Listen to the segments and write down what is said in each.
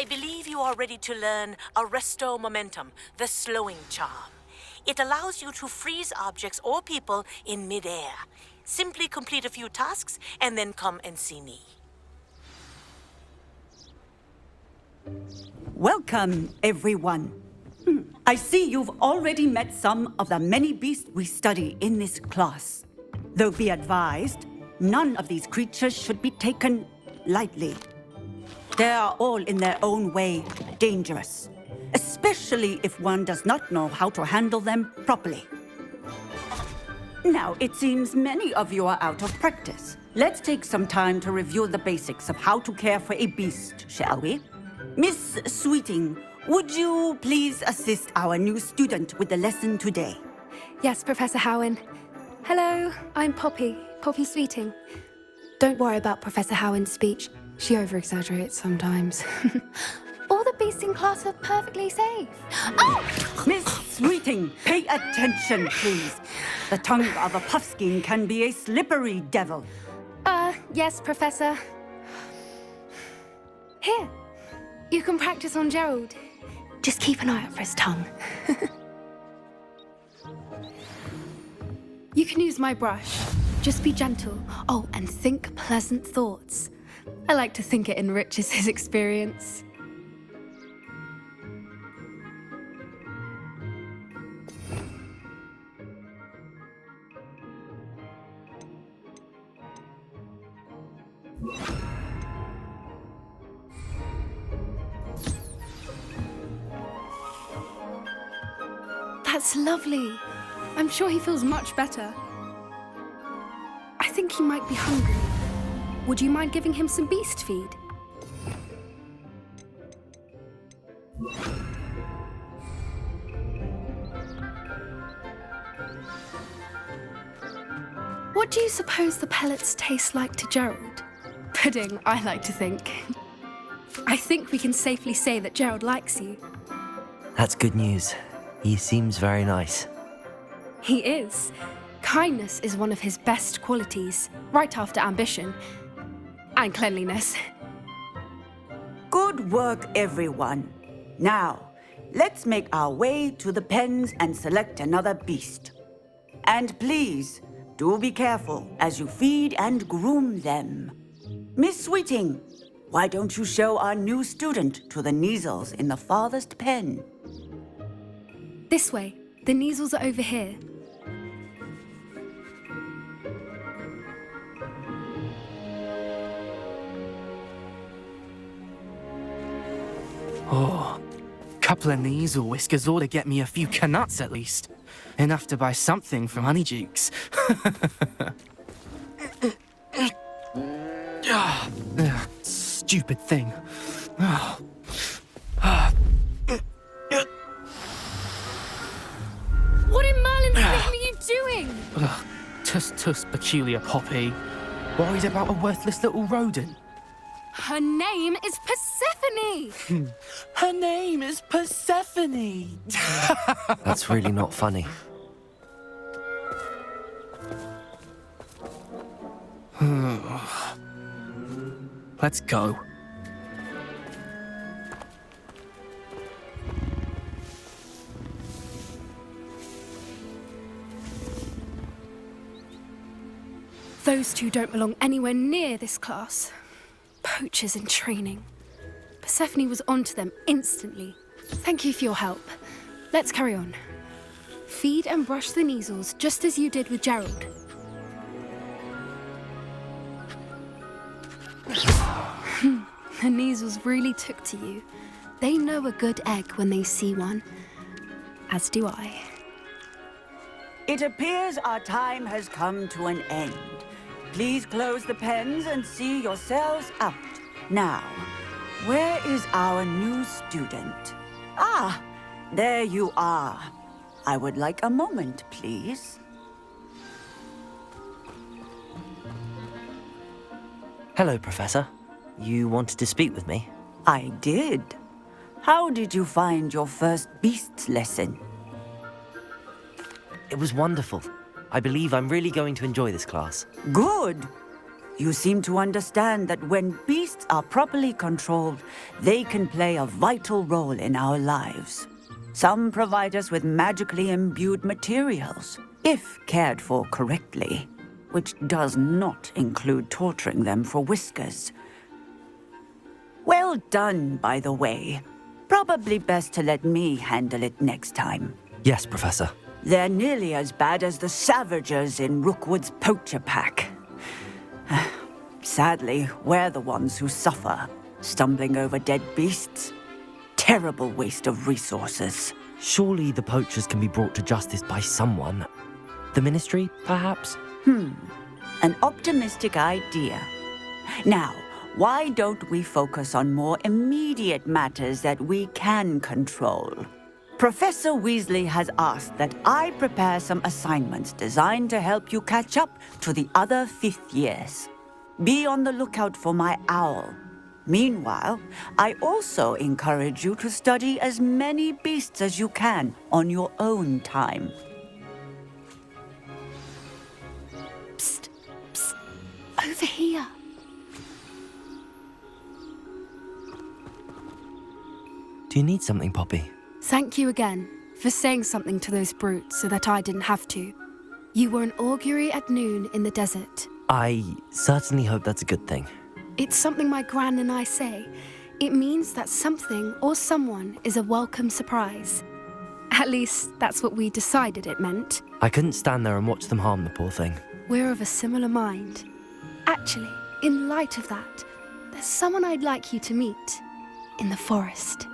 I believe you are ready to learn Arresto Momentum, the slowing charm. It allows you to freeze objects or people in midair. Simply complete a few tasks and then come and see me. Welcome, everyone. I see you've already met some of the many beasts we study in this class. Though be advised, none of these creatures should be taken lightly. They are all in their own way dangerous, especially if one does not know how to handle them properly. Now, it seems many of you are out of practice. Let's take some time to review the basics of how to care for a beast, shall we? Miss Sweeting, would you please assist our new student with the lesson today? Yes, Professor Howin. Hello, I'm Poppy Sweeting. Don't worry about Professor Howin's speech. She over-exaggerates sometimes. All the beasts in class are perfectly safe. Oh! Miss Sweeting, pay attention, please. The tongue of a Puffskein can be a slippery devil. Yes, Professor. Here, you can practice on Gerald. Just keep an eye out for his tongue. You can use my brush. Just be gentle. Oh, and think pleasant thoughts. I like to think it enriches his experience. That's lovely. I'm sure he feels much better. I think he might be hungry. Would you mind giving him some beast feed? What do you suppose the pellets taste like to Gerald? Pudding, I like to think. I think we can safely say that Gerald likes you. That's good news. He seems very nice. He is. Kindness is one of his best qualities, right after ambition. And cleanliness. Good work, everyone. Now, let's make our way to the pens and select another beast. And please, do be careful as you feed and groom them. Miss Sweeting, why don't you show our new student to the Kneazles in the farthest pen? This way. The Kneazles are over here. Oh, couple of Kneazle whiskers ought to get me a few canuts at least. Enough to buy something from Honeydukes. Stupid thing. What in Merlin's name are you doing? Tuss, peculiar Poppy. Worried about a worthless little rodent? Her name is Persephone! Her name is Persephone! That's really not funny. Let's go. Those two don't belong anywhere near this class. Poachers in training. Persephone was onto them instantly. Thank you for your help. Let's carry on. Feed and brush the Kneazles just as you did with Gerald. The Kneazles really took to you. They know a good egg when they see one. As do I. It appears our time has come to an end. Please close the pens and see yourselves out. Now, where is our new student? Ah, there you are. I would like a moment, please. Hello, Professor. You wanted to speak with me? I did. How did you find your first beasts lesson? It was wonderful. I believe I'm really going to enjoy this class. Good. You seem to understand that when beasts are properly controlled, they can play a vital role in our lives. Some provide us with magically imbued materials, if cared for correctly, which does not include torturing them for whiskers. Well done, by the way. Probably best to let me handle it next time. Yes, Professor. They're nearly as bad as the Savagers in Rookwood's poacher pack. Sadly, we're the ones who suffer, stumbling over dead beasts. Terrible waste of resources. Surely the poachers can be brought to justice by someone. The Ministry, perhaps? An optimistic idea. Now, why don't we focus on more immediate matters that we can control? Professor Weasley has asked that I prepare some assignments designed to help you catch up to the other 5th years. Be on the lookout for my owl. Meanwhile, I also encourage you to study as many beasts as you can on your own time. Psst, psst, over here. Do you need something, Poppy? Thank you again for saying something to those brutes so that I didn't have to. You were an augury at noon in the desert. I certainly hope that's a good thing. It's something my gran and I say. It means that something or someone is a welcome surprise. At least, that's what we decided it meant. I couldn't stand there and watch them harm the poor thing. We're of a similar mind. Actually, in light of that, there's someone I'd like you to meet in the forest.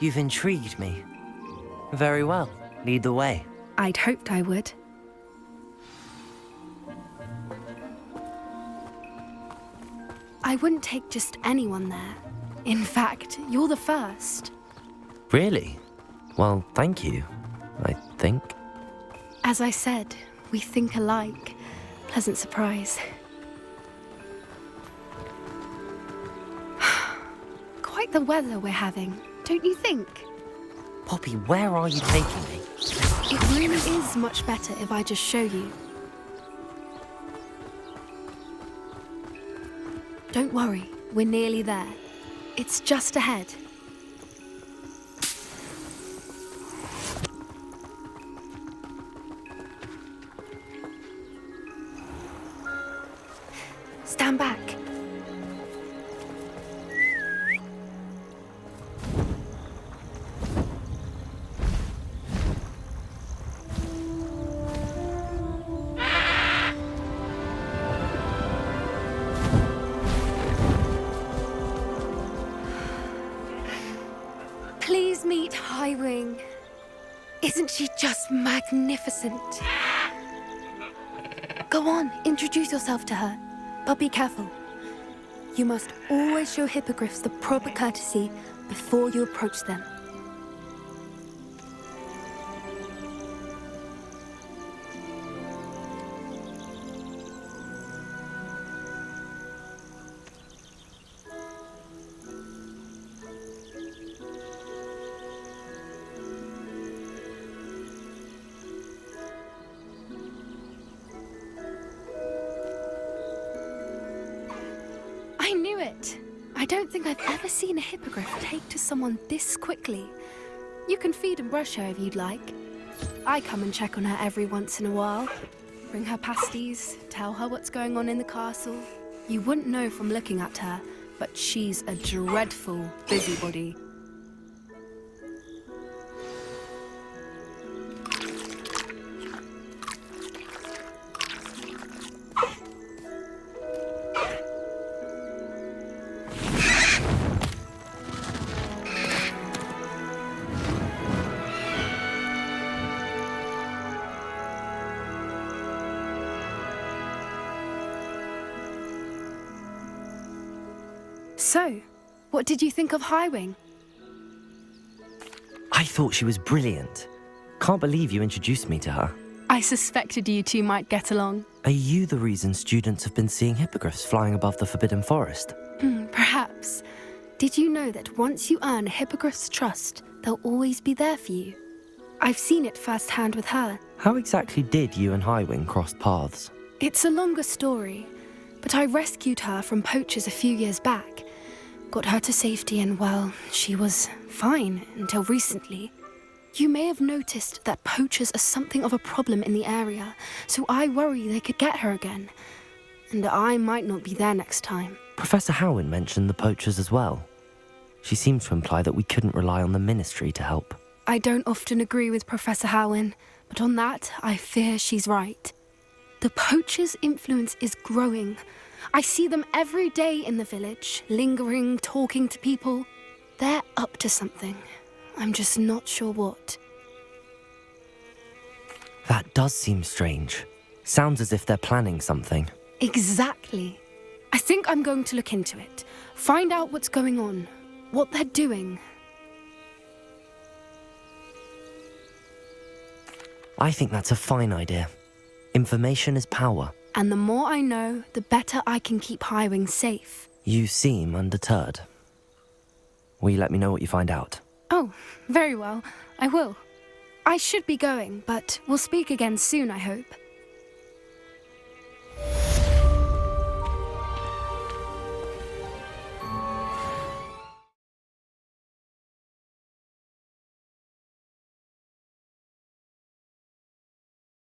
You've intrigued me. Very well. Lead the way. I'd hoped I would. I wouldn't take just anyone there. In fact, you're the first. Really? Well, thank you, I think. As I said, we think alike. Pleasant surprise. Quite the weather we're having, don't you think? Poppy, where are you taking me? It really is much better if I just show you. Don't worry, we're nearly there. It's just ahead. Stand back. Please meet Highwing. Isn't she just magnificent? Go on, introduce yourself to her. But be careful. You must always show hippogriffs the proper courtesy before you approach them. I knew it! I don't think I've ever seen a hippogriff take to someone this quickly. You can feed and brush her if you'd like. I come and check on her every once in a while. Bring her pasties, tell her what's going on in the castle. You wouldn't know from looking at her, but she's a dreadful busybody. So, what did you think of Highwing? I thought she was brilliant. Can't believe you introduced me to her. I suspected you two might get along. Are you the reason students have been seeing hippogriffs flying above the Forbidden Forest? Perhaps. Did you know that once you earn a hippogriff's trust, they'll always be there for you? I've seen it firsthand with her. How exactly did you and Highwing cross paths? It's a longer story, but I rescued her from poachers a few years back. Got her to safety and, well, she was fine until recently. You may have noticed that poachers are something of a problem in the area, so I worry they could get her again. And I might not be there next time. Professor Howin mentioned the poachers as well. She seemed to imply that we couldn't rely on the Ministry to help. I don't often agree with Professor Howin, but on that, I fear she's right. The poachers' influence is growing. I see them every day in the village, lingering, talking to people. They're up to something. I'm just not sure what. That does seem strange. Sounds as if they're planning something. Exactly. I think I'm going to look into it. Find out what's going on, what they're doing. I think that's a fine idea. Information is power. And the more I know, the better I can keep Highwing safe. You seem undeterred. Will you let me know what you find out? Oh, very well. I will. I should be going, but we'll speak again soon, I hope.